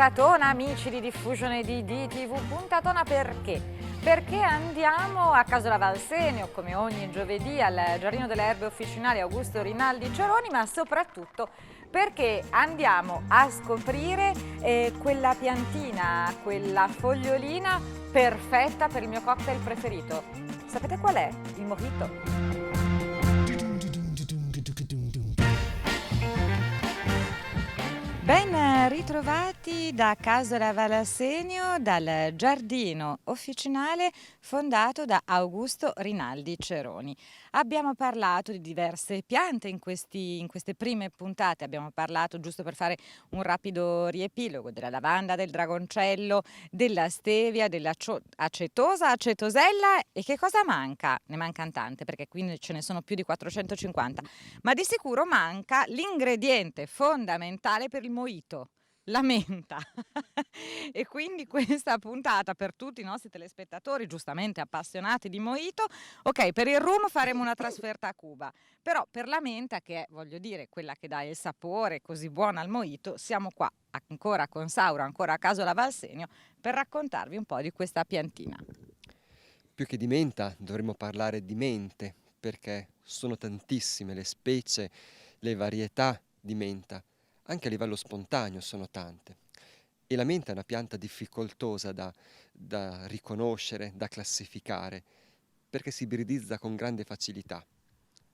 puntatona, amici di Diffusion e di DTV. Puntatona perché? Perché andiamo a Casola Valsenio, come ogni giovedì, al Giardino delle Erbe Officinali Augusto Rinaldi Ceroni, ma soprattutto perché andiamo a scoprire quella piantina, quella fogliolina perfetta per il mio cocktail preferito. Sapete qual è? Il mojito. Ben ritrovati da Casola Valsenio, dal giardino officinale fondato da Augusto Rinaldi Ceroni. Abbiamo parlato di diverse piante in queste prime puntate, abbiamo parlato, giusto per fare un rapido riepilogo, della lavanda, del dragoncello, della stevia, dell'acetosa, acetosella e che cosa manca? Ne mancano tante perché qui ce ne sono più di 450. Ma di sicuro manca l'ingrediente fondamentale per il mojito, la menta. E quindi questa puntata per tutti i nostri telespettatori, giustamente appassionati di mojito, ok, per il rum faremo una trasferta a Cuba, però per la menta, che è, voglio dire, quella che dà il sapore così buono al mojito, siamo qua ancora con Sauro, ancora a Casola Valsenio, per raccontarvi un po' di questa piantina. Più che di menta dovremmo parlare di mente, perché sono tantissime le specie, le varietà di menta, anche a livello spontaneo sono tante. E la menta è una pianta difficoltosa da riconoscere, da classificare, perché si ibridizza con grande facilità.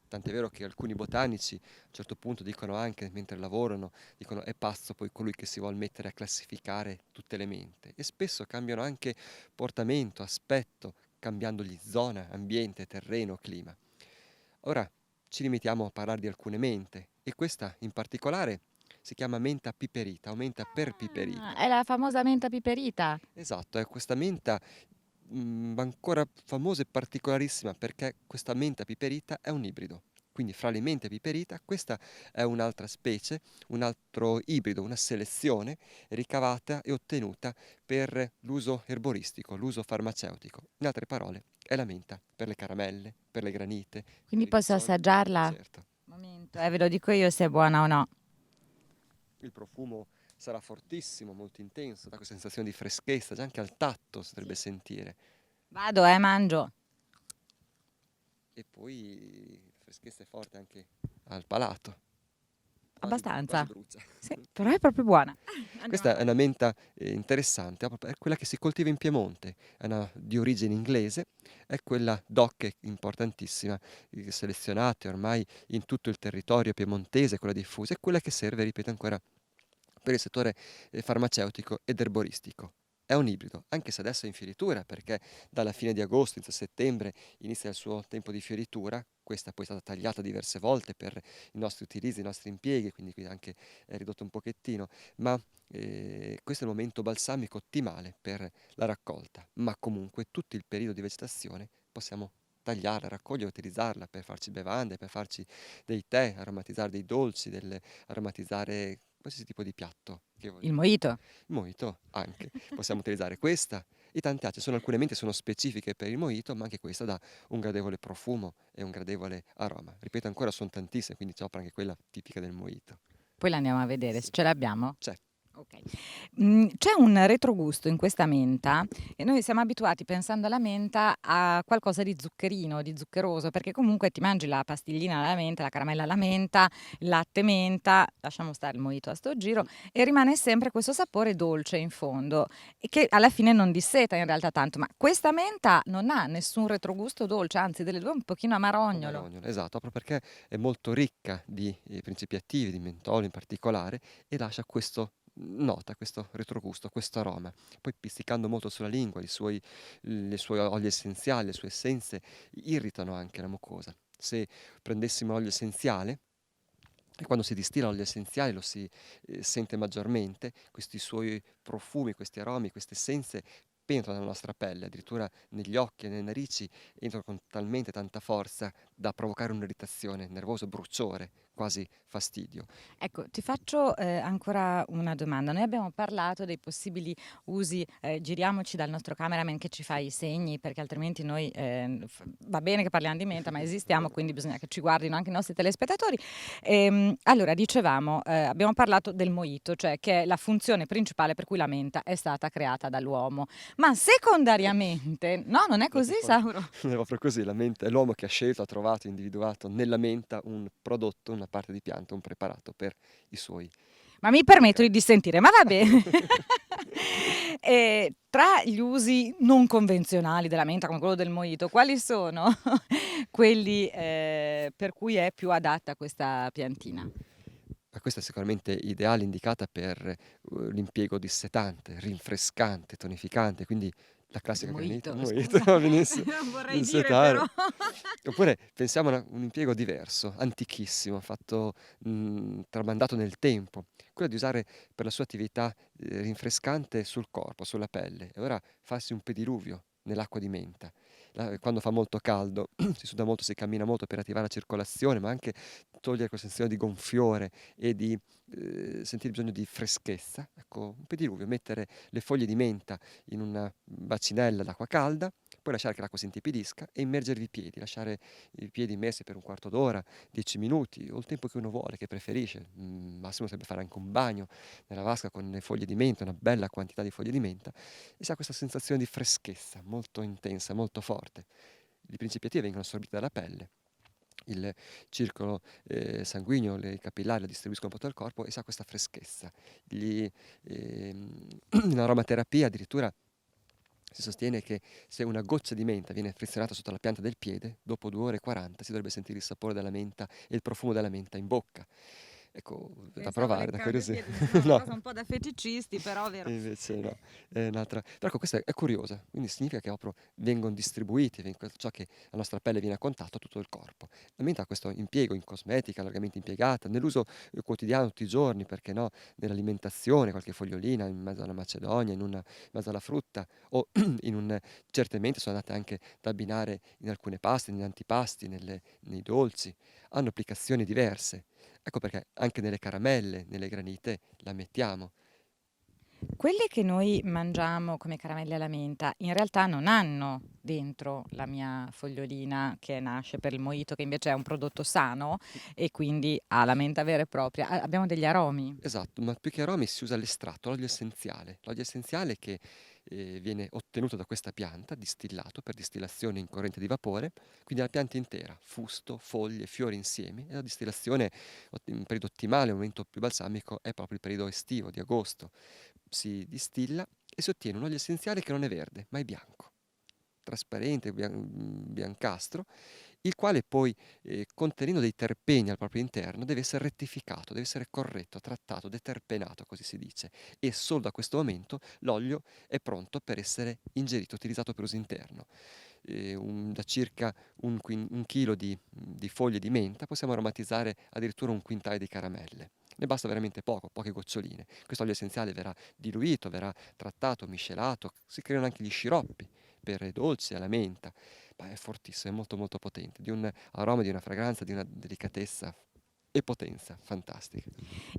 Tant'è vero che alcuni botanici a un certo punto dicono anche, mentre lavorano, dicono è pazzo poi colui che si vuol mettere a classificare tutte le mente. E spesso cambiano anche portamento, aspetto, cambiandogli zona, ambiente, terreno, clima. Ora ci limitiamo a parlare di alcune mente e questa in particolare si chiama menta piperita o menta per piperita. È la famosa menta piperita. Esatto, è questa menta ancora famosa e particolarissima perché questa menta piperita è un ibrido. Quindi fra le mente piperita questa è un'altra specie, un altro ibrido, una selezione ricavata e ottenuta per l'uso erboristico, l'uso farmaceutico. In altre parole, è la menta per le caramelle, per le granite, per Quindi i posso rizzoli. assaggiarla? Certo, Momento, ve lo dico io se è buona o no. il profumo sarà fortissimo, molto intenso, dà questa sensazione di freschezza, già anche al tatto si potrebbe sentire. Vado, mangio. E poi freschezza è forte anche al palato. Quasi Abbastanza. brucia. Sì, però è proprio buona. Andiamo Questa è una avanti. menta interessante, è quella che si coltiva in Piemonte, di origine inglese, è quella DOC importantissima, selezionata ormai in tutto il territorio piemontese, quella diffusa, è quella che serve, ripeto ancora, per il settore farmaceutico ed erboristico. È un ibrido, anche se adesso è in fioritura, perché dalla fine di agosto, inizio settembre, inizia il suo tempo di fioritura. Questa poi è stata tagliata diverse volte per i nostri utilizzi, i nostri impieghi, quindi qui anche è ridotto un pochettino, ma questo è il momento balsamico ottimale per la raccolta, ma comunque tutto il periodo di vegetazione possiamo tagliarla, raccogliere, utilizzarla per farci bevande, per farci dei tè, aromatizzare dei dolci, aromatizzare qualsiasi tipo di piatto che Il vogliamo. mojito. Il mojito anche, possiamo utilizzare questa e tante altre, sono alcune menti sono specifiche per il mojito, ma anche questa dà un gradevole profumo e un gradevole aroma. Ripeto ancora, sono tantissime, quindi c'è anche quella tipica del mojito. Poi la andiamo a vedere se Sì, ce l'abbiamo. c'è. Ok. C'è un retrogusto in questa menta e noi siamo abituati, pensando alla menta, a qualcosa di zuccherino, di zuccheroso, perché comunque ti mangi la pastiglina alla menta, la caramella alla menta, il latte menta, lasciamo stare il mojito a sto giro, e rimane sempre questo sapore dolce in fondo, e che alla fine non disseta in realtà tanto, ma questa menta non ha nessun retrogusto dolce, anzi delle due un pochino amarognolo. Amarognolo, esatto, proprio perché è molto ricca di principi attivi, di mentolo in particolare, e lascia questo nota, questo retrogusto, questo aroma. Poi pizzicando molto sulla lingua, le sue oli essenziali, le sue essenze irritano anche la mucosa. Se prendessimo l'olio essenziale, e quando si distilla l'olio essenziale lo si sente maggiormente, questi suoi profumi, questi aromi, queste essenze penetrano nella nostra pelle, addirittura negli occhi e nelle narici, entrano con talmente tanta forza da provocare un'irritazione, nervoso, bruciore, quasi fastidio. Ecco, ti faccio ancora una domanda. Noi abbiamo parlato dei possibili usi, giriamoci dal nostro cameraman che ci fa i segni, perché altrimenti noi va bene che parliamo di menta, ma esistiamo, quindi bisogna che ci guardino anche i nostri telespettatori. Allora, dicevamo, abbiamo parlato del mojito, cioè che è la funzione principale per cui la menta è stata creata dall'uomo. Ma secondariamente, no, non è così, Sauro? Non è proprio così, la menta è l'uomo che ha scelto, ha trovato, individuato nella menta un prodotto, una parte di pianta, un preparato per i suoi Ma mi permetto di cani. dissentire, ma va bene. Tra gli usi non convenzionali della menta, come quello del mojito, quali sono quelli per cui è più adatta questa piantina? Ma questa è sicuramente ideale, indicata per l'impiego dissetante, rinfrescante, tonificante, quindi la Del classica granita, mojito, mojito, scusa, va benissimo, non vorrei dire dissetare. però. Oppure pensiamo a un impiego diverso, antichissimo, fatto, tramandato nel tempo, quello di usare per la sua attività rinfrescante sul corpo, sulla pelle, e ora farsi un pediluvio nell'acqua di menta. Quando fa molto caldo, si suda molto, si cammina molto per attivare la circolazione, ma anche togliere quella sensazione di gonfiore e di sentire bisogno di freschezza. Ecco, un pediluvio, mettere le foglie di menta in una bacinella d'acqua calda, poi lasciare che l'acqua si intiepidisca e immergervi i piedi, lasciare i piedi immersi per un quarto d'ora, 10 minuti, o il tempo che uno vuole, che preferisce. Massimo sarebbe fare anche un bagno nella vasca con le foglie di menta, una bella quantità di foglie di menta, e si ha questa sensazione di freschezza molto intensa, molto forte. I principi attivi vengono assorbiti dalla pelle, il circolo sanguigno, i capillari la distribuiscono un po' tutto il corpo e si ha questa freschezza. In aromaterapia addirittura si sostiene che se una goccia di menta viene frizionata sotto la pianta del piede, dopo 2 ore e 40 si dovrebbe sentire il sapore della menta e il profumo della menta in bocca. Ecco, da Pensavo provare, alle da curiosità. cambiapiedi, mi sembra una No. cosa un po' da feticisti, però vero. E invece no, è un'altra. Però ecco, questa è curiosa, quindi significa che proprio vengono distribuiti, ciò che la nostra pelle viene a contatto a tutto il corpo. La menta ha questo impiego in cosmetica, largamente impiegata, nell'uso quotidiano tutti i giorni, perché no, nell'alimentazione, qualche fogliolina in mezzo alla macedonia, in mezzo alla frutta, o certe menti sono andate anche da abbinare in alcune paste, in antipasti, nei dolci, hanno applicazioni diverse. Ecco perché anche nelle caramelle, nelle granite la mettiamo. Quelli che noi mangiamo come caramelle alla menta in realtà non hanno dentro la mia fogliolina che nasce per il mojito, che invece è un prodotto sano e quindi ha la menta vera e propria. Abbiamo degli aromi. Esatto, ma più che aromi si usa l'estratto, l'olio essenziale che viene ottenuto da questa pianta, distillato per distillazione in corrente di vapore, quindi la pianta intera, fusto, foglie, fiori insieme, e la distillazione in periodo ottimale, il momento più balsamico è proprio il periodo estivo, di agosto. Si distilla e si ottiene un olio essenziale che non è verde, ma è bianco, trasparente, biancastro, il quale poi, contenendo dei terpeni al proprio interno, deve essere rettificato, deve essere corretto, trattato, deterpenato, così si dice. E solo da questo momento l'olio è pronto per essere ingerito, utilizzato per uso interno. Da circa un chilo di foglie di menta possiamo aromatizzare addirittura un quintale di caramelle. Ne basta veramente poco, poche goccioline. Questo olio essenziale verrà diluito, verrà trattato, miscelato, si creano anche gli sciroppi per i dolci alla menta. Ma è fortissimo, è molto molto potente, di un aroma, di una fragranza, di una delicatezza e potenza fantastica.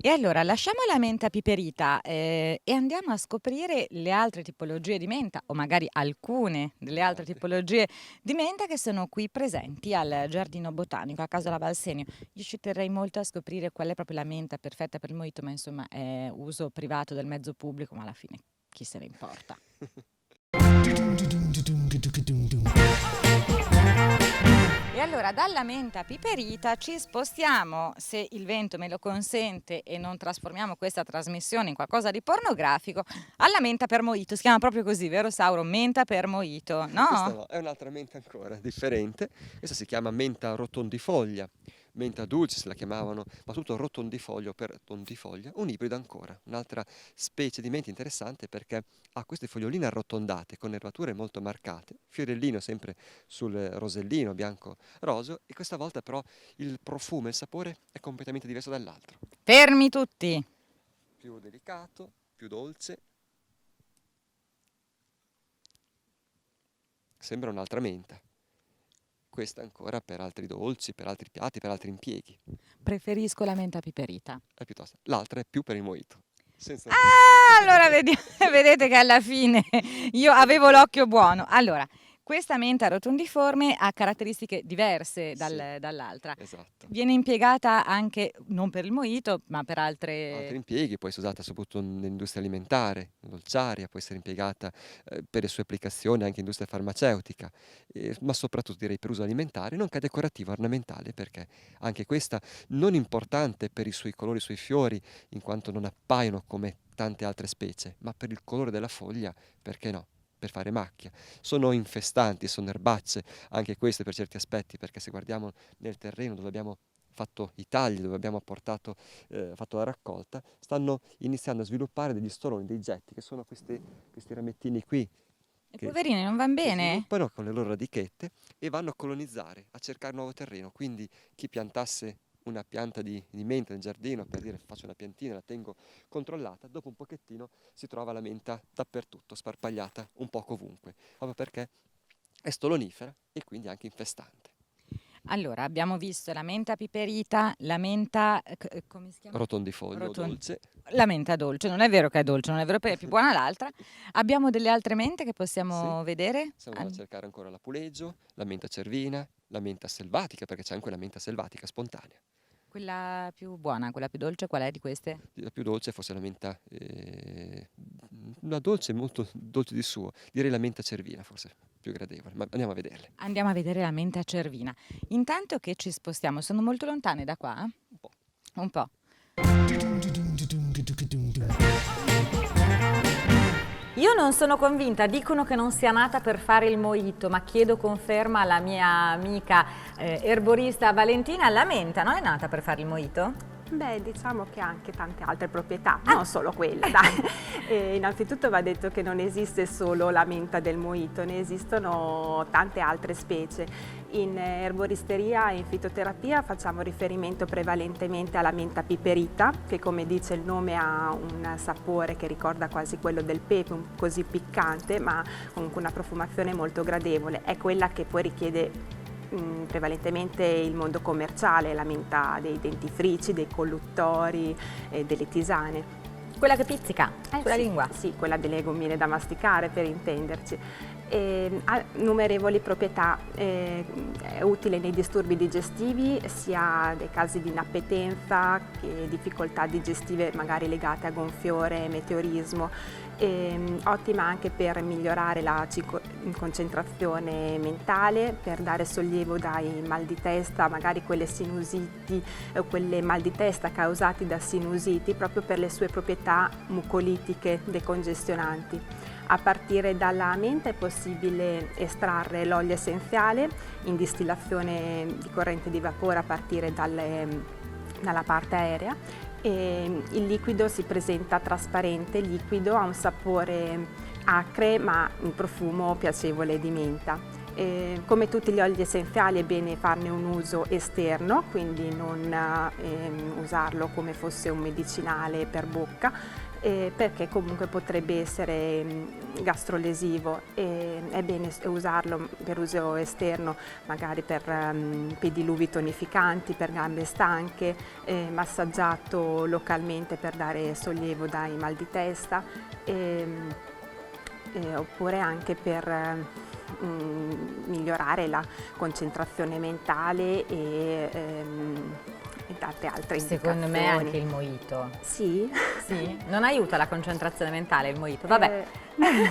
E allora lasciamo la menta piperita e andiamo a scoprire le altre tipologie di menta, o magari alcune delle altre Guardi. tipologie di menta che sono qui presenti al Giardino Botanico a Casola Valsenio. Io ci terrei molto a scoprire qual è proprio la menta perfetta per il mojito, ma insomma è uso privato del mezzo pubblico, ma alla fine chi se ne importa. E allora dalla menta piperita ci spostiamo, se il vento me lo consente e non trasformiamo questa trasmissione in qualcosa di pornografico, alla menta per mojito. Si chiama proprio così, vero Sauro? Menta per mojito, Questa no? no, è un'altra menta ancora, differente. Questa si chiama menta rotondifoglia, menta dulcis la chiamavano, ma tutto rotondifoglia o per tondifoglia, un ibrido ancora, un'altra specie di menta interessante perché ha queste foglioline arrotondate con nervature molto marcate, fiorellino sempre sul rosellino bianco roseo, e questa volta però il profumo e il sapore è completamente diverso dall'altro. Fermi tutti! Più delicato, più dolce, sembra un'altra menta. questa ancora per altri dolci, per altri piatti, per altri impieghi. Preferisco la menta piperita. È piuttosto. L'altra è più per il mojito, senza dubbio. Ah, allora vedete che alla fine io avevo l'occhio buono. Allora, questa menta rotondiforme ha caratteristiche diverse Sì, dall'altra. esatto. Viene impiegata anche non per il mojito, ma per Altri altre. impieghi, può essere usata soprattutto nell'industria alimentare, dolciaria, può essere impiegata per le sue applicazioni anche in industria farmaceutica, ma soprattutto direi per uso alimentare, nonché decorativa ornamentale, perché anche questa non importante per i suoi colori, i suoi fiori, in quanto non appaiono come tante altre specie, ma per il colore della foglia, perché no? Per fare macchia. Sono infestanti, sono erbacce, anche queste per certi aspetti, perché se guardiamo nel terreno dove abbiamo fatto i tagli, dove abbiamo fatto la raccolta, stanno iniziando a sviluppare degli stoloni, dei getti, che sono questi ramettini qui, E che poverini, non van si bene? sviluppano con le loro radichette e vanno a colonizzare, a cercare nuovo terreno. Quindi chi piantasse una pianta di menta nel giardino, per dire faccio una piantina, la tengo controllata, dopo un pochettino si trova la menta dappertutto, sparpagliata un po' ovunque, proprio perché è stolonifera e quindi anche infestante. Allora, abbiamo visto la menta piperita, la menta, come si chiama? Rotondifoglio o Roton- dolce. La menta dolce, non è vero che è dolce, non è vero perché è più buona l'altra. Abbiamo delle altre mente che Sì, possiamo vedere? se andiamo a cercare ancora la pulegio, la menta cervina, la menta selvatica, perché c'è anche la menta selvatica spontanea. Quella più buona, quella più dolce, qual è di queste? La più dolce fosse la menta, una dolce molto dolce di suo, direi la menta cervina forse più gradevole, ma andiamo a vederle. Andiamo a vedere la menta cervina. Intanto che ci spostiamo, sono molto lontane da qua? Un po'. Un po'. Io non sono convinta, dicono che non sia nata per fare il mojito, ma chiedo conferma alla mia amica erborista Valentina, la menta non è nata per fare il mojito? Beh, diciamo che ha anche tante altre proprietà, non solo quelle, dai. Innanzitutto va detto che non esiste solo la menta del mojito, ne esistono tante altre specie. In erboristeria e in fitoterapia facciamo riferimento prevalentemente alla menta piperita, che come dice il nome ha un sapore che ricorda quasi quello del pepe, così piccante, ma comunque una profumazione molto gradevole. È quella che poi richiede prevalentemente il mondo commerciale, la menta dei dentifrici, dei colluttori, delle tisane. Quella che pizzica sulla Sì, lingua. sì, quella delle gommine da masticare per intenderci. Ha numerevoli proprietà, è utile nei disturbi digestivi, sia nei casi di inappetenza che difficoltà digestive magari legate a gonfiore, meteorismo. Ottima anche per migliorare la concentrazione mentale, per dare sollievo dai mal di testa, magari quelle sinusiti o quelle mal di testa causati da sinusiti, proprio per le sue proprietà mucolitiche decongestionanti. A partire dalla menta è possibile estrarre l'olio essenziale in distillazione di corrente di vapore a partire dalla parte aerea. Il liquido si presenta trasparente, liquido, ha un sapore acre ma un profumo piacevole di menta. Come tutti gli oli essenziali è bene farne un uso esterno, quindi non usarlo come fosse un medicinale per bocca, perché comunque potrebbe essere gastrolesivo. È bene usarlo per uso esterno, magari per pediluvi tonificanti, per gambe stanche, massaggiato localmente per dare sollievo dai mal di testa, oppure anche per migliorare la concentrazione mentale e tante altre indicazioni. Secondo me anche il mojito. Sì? Sì? Non aiuta la concentrazione mentale il mojito? Vabbè,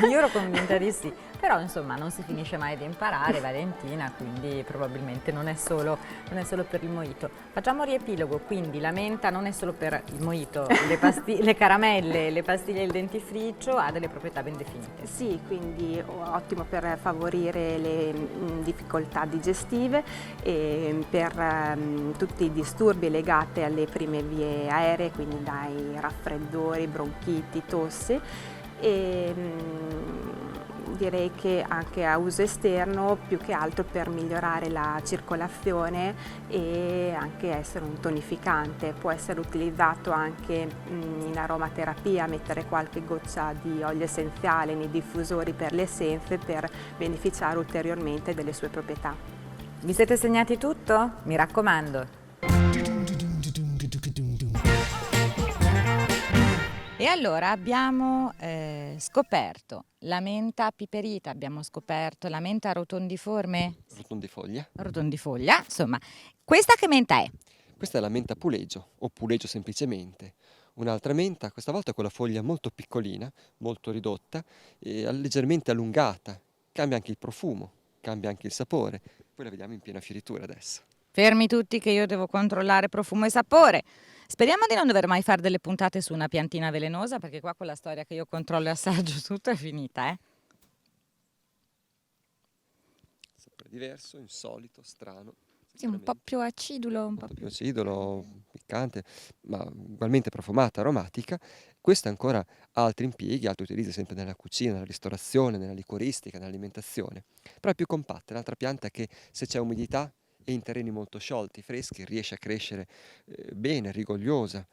io ero convinta di sì. Però insomma non si finisce mai di imparare, Valentina, quindi probabilmente non è solo per il mojito. Facciamo riepilogo, quindi la menta non è solo per il mojito, le caramelle, le pastiglie del dentifricio ha delle proprietà ben definite. Sì, quindi ottimo per favorire le difficoltà digestive e per tutti i disturbi legati alle prime vie aeree, quindi dai raffreddori, bronchiti, tosse. Direi che anche a uso esterno più che altro per migliorare la circolazione e anche essere un tonificante. Può essere utilizzato anche in aromaterapia, mettere qualche goccia di olio essenziale nei diffusori per le essenze per beneficiare ulteriormente delle sue proprietà. Vi siete segnati tutto? Mi raccomando. E allora abbiamo scoperto la menta piperita, abbiamo scoperto la menta rotondiforme, Rotondifoglia. rotondifoglia, insomma. Questa che menta è? Questa è la menta pulegio o pulegio semplicemente. Un'altra menta, questa volta con la foglia molto piccolina, molto ridotta e leggermente allungata. Cambia anche il profumo, cambia anche il sapore. Poi la vediamo in piena fioritura adesso. Fermi tutti che io devo controllare profumo e sapore. Speriamo di non dover mai fare delle puntate su una piantina velenosa, perché qua con la storia che io controllo e assaggio tutto è finita, eh? Sapore diverso, insolito, strano. Sì, un po' più acidulo, un po' Molto più acidulo, piccante, ma ugualmente profumata, aromatica. Questo ha ancora altri impieghi, altri utilizzi sempre nella cucina, nella ristorazione, nella liquoristica, nell'alimentazione. Però è più compatta, è un'altra pianta che se c'è umidità e in terreni molto sciolti, freschi, riesce a crescere bene, rigogliosa,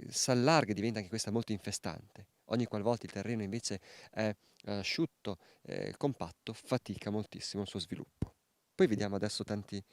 si allarga e diventa anche questa molto infestante. Ogni qualvolta il terreno invece è asciutto, compatto, fatica moltissimo il suo sviluppo. Poi vediamo adesso tanti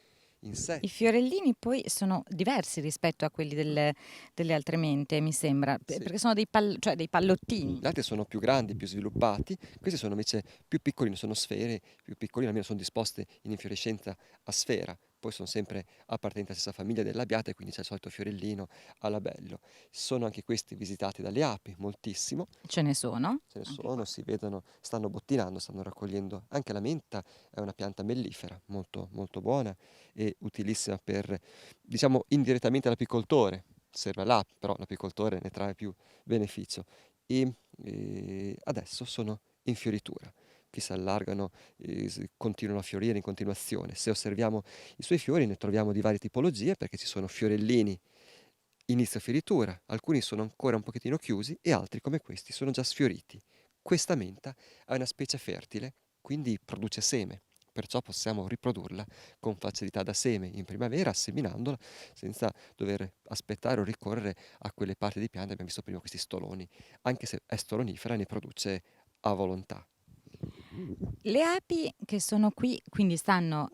insetti. I fiorellini poi sono diversi rispetto a quelli delle altre mente, mi sembra, Sì. perché sono cioè dei pallottini. Gli altri sono più grandi, più sviluppati, questi sono invece più piccolini, sono sfere, più piccoline, almeno sono disposte in infiorescenza a sfera, poi sono sempre appartenenti alla stessa famiglia dell'abbiate, quindi c'è il solito fiorellino a labello. Sono anche questi visitati dalle api, moltissimo, Ce ne sono? ce ne Anche sono, qua. si vedono, stanno bottinando, stanno raccogliendo. Anche la menta è una pianta mellifera, molto, molto buona e utilissima per, diciamo, indirettamente all'apicoltore. Serve all'ape, però l'apicoltore ne trae più beneficio. E adesso sono in fioritura. Qui si allargano, continuano a fiorire in continuazione. Se osserviamo i suoi fiori ne troviamo di varie tipologie perché ci sono fiorellini inizio fioritura, alcuni sono ancora un pochettino chiusi e altri come questi sono già sfioriti. Questa menta è una specie fertile, quindi produce seme, perciò possiamo riprodurla con facilità da seme in primavera, seminandola senza dover aspettare o ricorrere a quelle parti di pianta. Abbiamo visto prima questi stoloni, anche se è stolonifera ne produce a volontà. Le api che sono qui, quindi stanno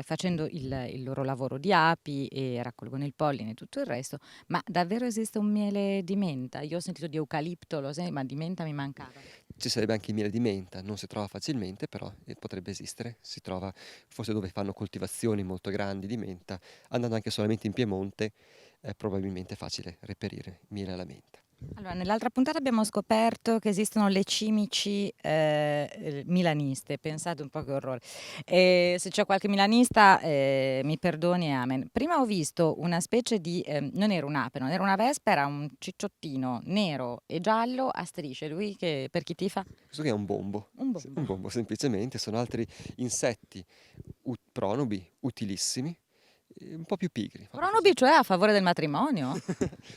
facendo il loro lavoro di api e raccolgono il polline e tutto il resto, ma davvero esiste un miele di menta? Io ho sentito di eucalipto, ma di menta mi mancava. Ci sarebbe anche il miele di menta, non si trova facilmente, però potrebbe esistere. Si trova forse dove fanno coltivazioni molto grandi di menta, andando anche solamente in Piemonte, è probabilmente facile reperire miele alla menta. Allora, nell'altra puntata abbiamo scoperto che esistono le cimici milaniste, pensate un po' che orrore. Se c'è qualche milanista mi perdoni e amen. Prima ho visto una specie di, non era un'ape, non era una vespa, era un cicciottino nero e giallo a strisce. Lui che per chi tifa? Questo qui è un bombo. Un Sì, bombo. un bombo semplicemente, sono altri insetti pronubi utilissimi, un po' più pigri. Pronubi, cioè a favore del matrimonio?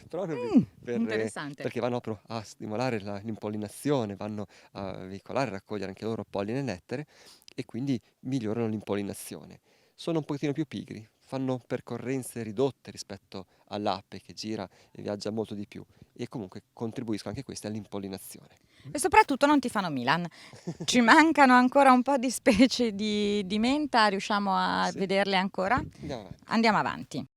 Pronubi Interessante. perché vanno proprio a stimolare l'impollinazione, vanno a veicolare, a raccogliere anche loro polline e nettare e quindi migliorano l'impollinazione. Sono un pochettino più pigri, fanno percorrenze ridotte rispetto all'ape che gira e viaggia molto di più e comunque contribuiscono anche questi all'impollinazione. E soprattutto non ti fanno Milan. Ci mancano ancora un po' di specie di menta, riusciamo a Sì. vederle ancora? Andiamo avanti. Andiamo avanti.